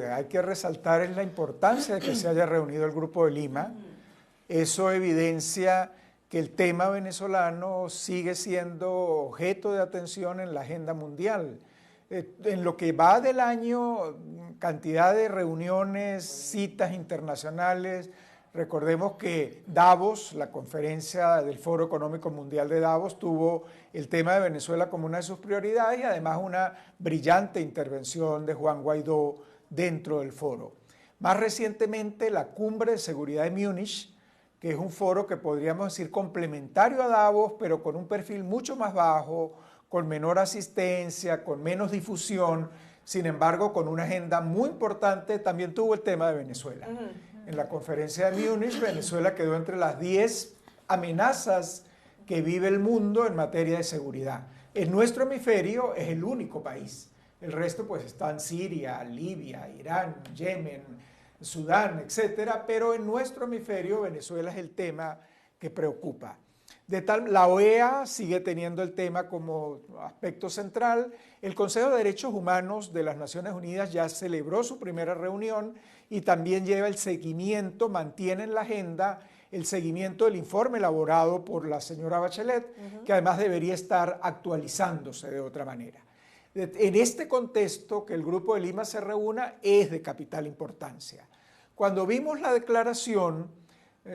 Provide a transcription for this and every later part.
Hay que resaltar la importancia de que se haya reunido el Grupo de Lima. Eso evidencia que el tema venezolano sigue siendo objeto de atención en la agenda mundial. En lo que va del año, cantidad de reuniones, citas internacionales. Recordemos que Davos, la conferencia del Foro Económico Mundial de Davos, tuvo el tema de Venezuela como una de sus prioridades y además una brillante intervención de Juan Guaidó dentro del foro. Más recientemente, la Cumbre de Seguridad de Múnich, que es un foro que podríamos decir complementario a Davos, pero con un perfil mucho más bajo, con menor asistencia, con menos difusión, sin embargo, con una agenda muy importante, también tuvo el tema de Venezuela. En la conferencia de Múnich, Venezuela quedó entre las 10 amenazas que vive el mundo en materia de seguridad. En nuestro hemisferio es el único país. El resto pues están Siria, Libia, Irán, Yemen, Sudán, etcétera, pero en nuestro hemisferio Venezuela es el tema que preocupa. La OEA sigue teniendo el tema como aspecto central. El Consejo de Derechos Humanos de las Naciones Unidas ya celebró su primera reunión y también lleva el seguimiento, mantiene en la agenda el seguimiento del informe elaborado por la señora Bachelet, que además debería estar actualizándose de otra manera. En este contexto, que el Grupo de Lima se reúna es de capital importancia. Cuando vimos la declaración,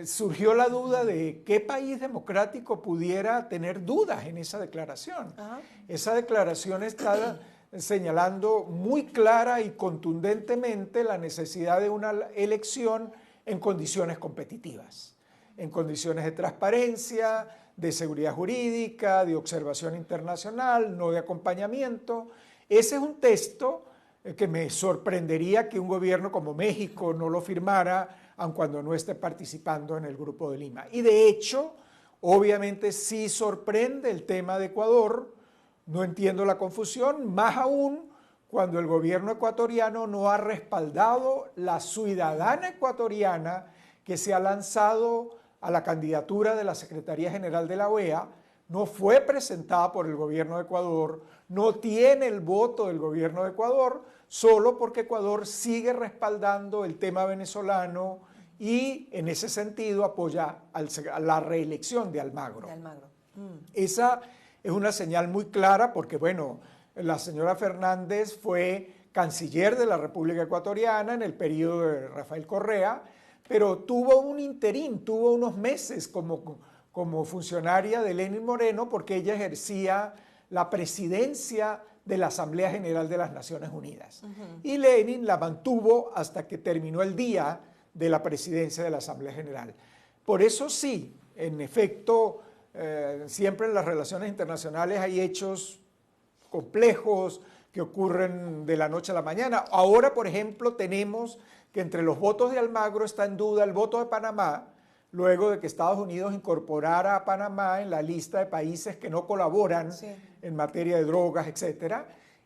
surgió la duda de qué país democrático pudiera tener dudas en esa declaración. Esa declaración está señalando muy clara y contundentemente la necesidad de una elección en condiciones competitivas, en condiciones de transparencia, de seguridad jurídica, de observación internacional, no de acompañamiento. Ese es un texto que me sorprendería que un gobierno como México no lo firmara, aun cuando no esté participando en el Grupo de Lima. Y de hecho, obviamente sí sorprende el tema de Ecuador, no entiendo la confusión, más aún cuando el gobierno ecuatoriano no ha respaldado la ciudadana ecuatoriana que se ha lanzado a la candidatura de la Secretaría General de la OEA, no fue presentada por el gobierno de Ecuador, no tiene el voto del gobierno de Ecuador, solo porque Ecuador sigue respaldando el tema venezolano y en ese sentido apoya a la reelección de Almagro. Esa es una señal muy clara porque, bueno, la señora Fernández fue canciller de la República Ecuatoriana en el periodo de Rafael Correa, pero tuvo un interín, tuvo unos meses como funcionaria de Lenín Moreno porque ella ejercía la presidencia de la Asamblea General de las Naciones Unidas. Y Lenin la mantuvo hasta que terminó el día de la presidencia de la Asamblea General. Por eso sí, en efecto, siempre en las relaciones internacionales hay hechos complejos que ocurren de la noche a la mañana. Ahora, por ejemplo, tenemos que entre los votos de Almagro está en duda el voto de Panamá, luego de que Estados Unidos incorporara a Panamá en la lista de países que no colaboran en materia de drogas, etc.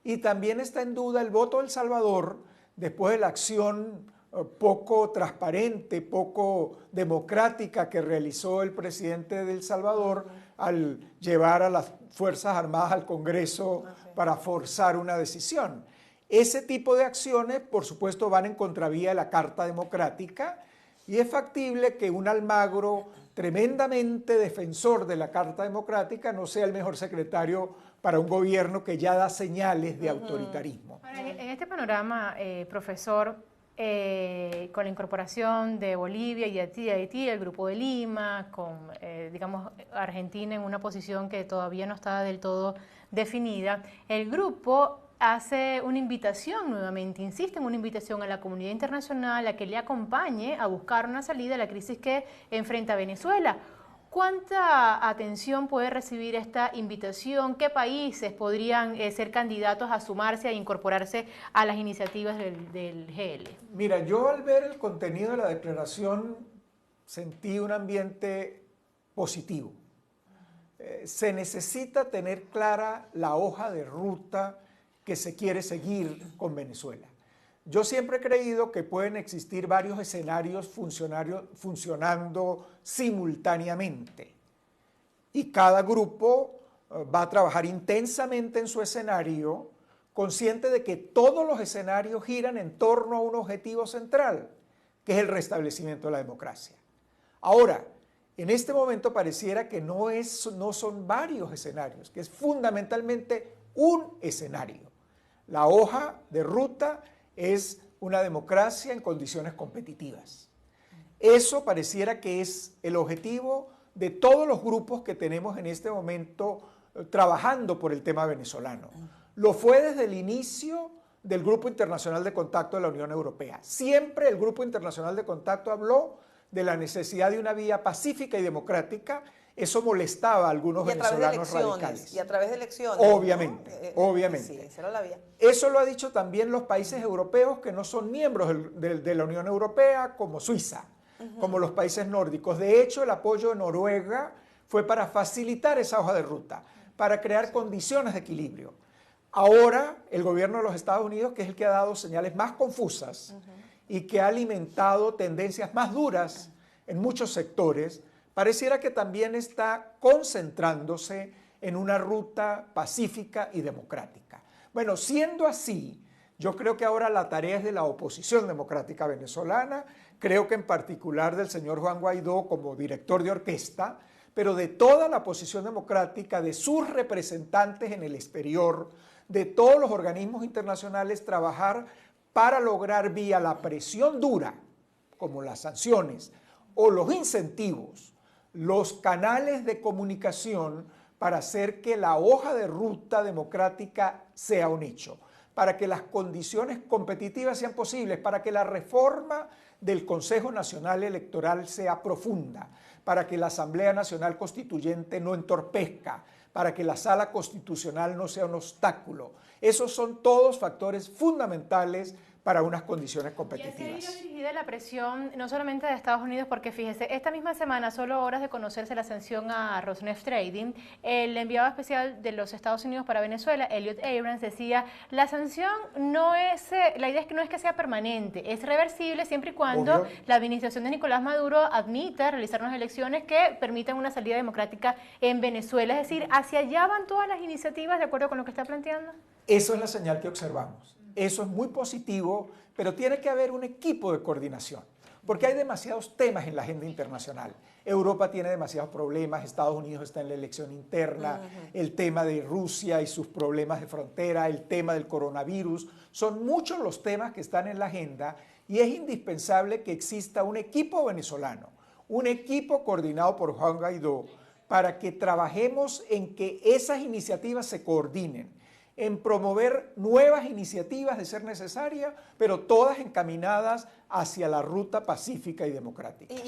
Y también está en duda el voto de El Salvador, después de la acción poco transparente, poco democrática que realizó el presidente de El Salvador al llevar a las Fuerzas Armadas al Congreso para forzar una decisión. Ese tipo de acciones, por supuesto, van en contravía de la Carta Democrática y es factible que un Almagro tremendamente defensor de la Carta Democrática no sea el mejor secretario para un gobierno que ya da señales de autoritarismo. Ahora, en este panorama, profesor, con la incorporación de Bolivia y de Haití, el Grupo de Lima, con, digamos, Argentina en una posición que todavía no está del todo definida, el grupo hace una invitación nuevamente, insiste en una invitación a la comunidad internacional a que le acompañe a buscar una salida a la crisis que enfrenta Venezuela. ¿Cuánta atención puede recibir esta invitación? ¿Qué países podrían ser candidatos a sumarse, a incorporarse a las iniciativas del GL? Mira, yo al ver el contenido de la declaración sentí un ambiente positivo. Se necesita tener clara la hoja de ruta que se quiere seguir con Venezuela. Yo siempre he creído que pueden existir varios escenarios funcionando simultáneamente y cada grupo va a trabajar intensamente en su escenario consciente de que todos los escenarios giran en torno a un objetivo central, que es el restablecimiento de la democracia. Ahora, en este momento pareciera que no son varios escenarios, que es fundamentalmente un escenario. La hoja de ruta es una democracia en condiciones competitivas. Eso pareciera que es el objetivo de todos los grupos que tenemos en este momento trabajando por el tema venezolano. Lo fue desde el inicio del Grupo Internacional de Contacto de la Unión Europea. Siempre el Grupo Internacional de Contacto habló de la necesidad de una vía pacífica y democrática. Eso molestaba a algunos venezolanos radicales. Y a través de elecciones. Obviamente, ¿no? obviamente. Sí, esa era la vía. Eso lo ha dicho también los países europeos que no son miembros de la Unión Europea, como Suiza, como los países nórdicos. De hecho, el apoyo de Noruega fue para facilitar esa hoja de ruta, para crear condiciones de equilibrio. Ahora, el gobierno de los Estados Unidos, que es el que ha dado señales más confusas y que ha alimentado tendencias más duras en muchos sectores, pareciera que también está concentrándose en una ruta pacífica y democrática. Bueno, siendo así, yo creo que ahora la tarea es de la oposición democrática venezolana, creo que en particular del señor Juan Guaidó como director de orquesta, pero de toda la oposición democrática, de sus representantes en el exterior, de todos los organismos internacionales, trabajar para lograr vía la presión dura, como las sanciones, o los incentivos, los canales de comunicación para hacer que la hoja de ruta democrática sea un hecho, para que las condiciones competitivas sean posibles, para que la reforma del Consejo Nacional Electoral sea profunda, para que la Asamblea Nacional Constituyente no entorpezca, para que la Sala Constitucional no sea un obstáculo. Esos son todos factores fundamentales para unas condiciones competitivas. Y así dirigida la presión no solamente de Estados Unidos, porque fíjese, esta misma semana, solo horas de conocerse la sanción a Rosneft Trading, el enviado especial de los Estados Unidos para Venezuela, Elliot Abrams, decía, la sanción no es, la idea es que no es que sea permanente, es reversible siempre y cuando la administración de Nicolás Maduro admita realizar unas elecciones que permitan una salida democrática en Venezuela. Es decir, ¿hacia allá van todas las iniciativas de acuerdo con lo que está planteando? Eso es la señal que observamos. Eso es muy positivo, pero tiene que haber un equipo de coordinación, porque hay demasiados temas en la agenda internacional. Europa tiene demasiados problemas, Estados Unidos está en la elección interna, el tema de Rusia y sus problemas de frontera, el tema del coronavirus, son muchos los temas que están en la agenda y es indispensable que exista un equipo venezolano, un equipo coordinado por Juan Guaidó, para que trabajemos en que esas iniciativas se coordinen, en promover nuevas iniciativas de ser necesaria, pero todas encaminadas hacia la ruta pacífica y democrática.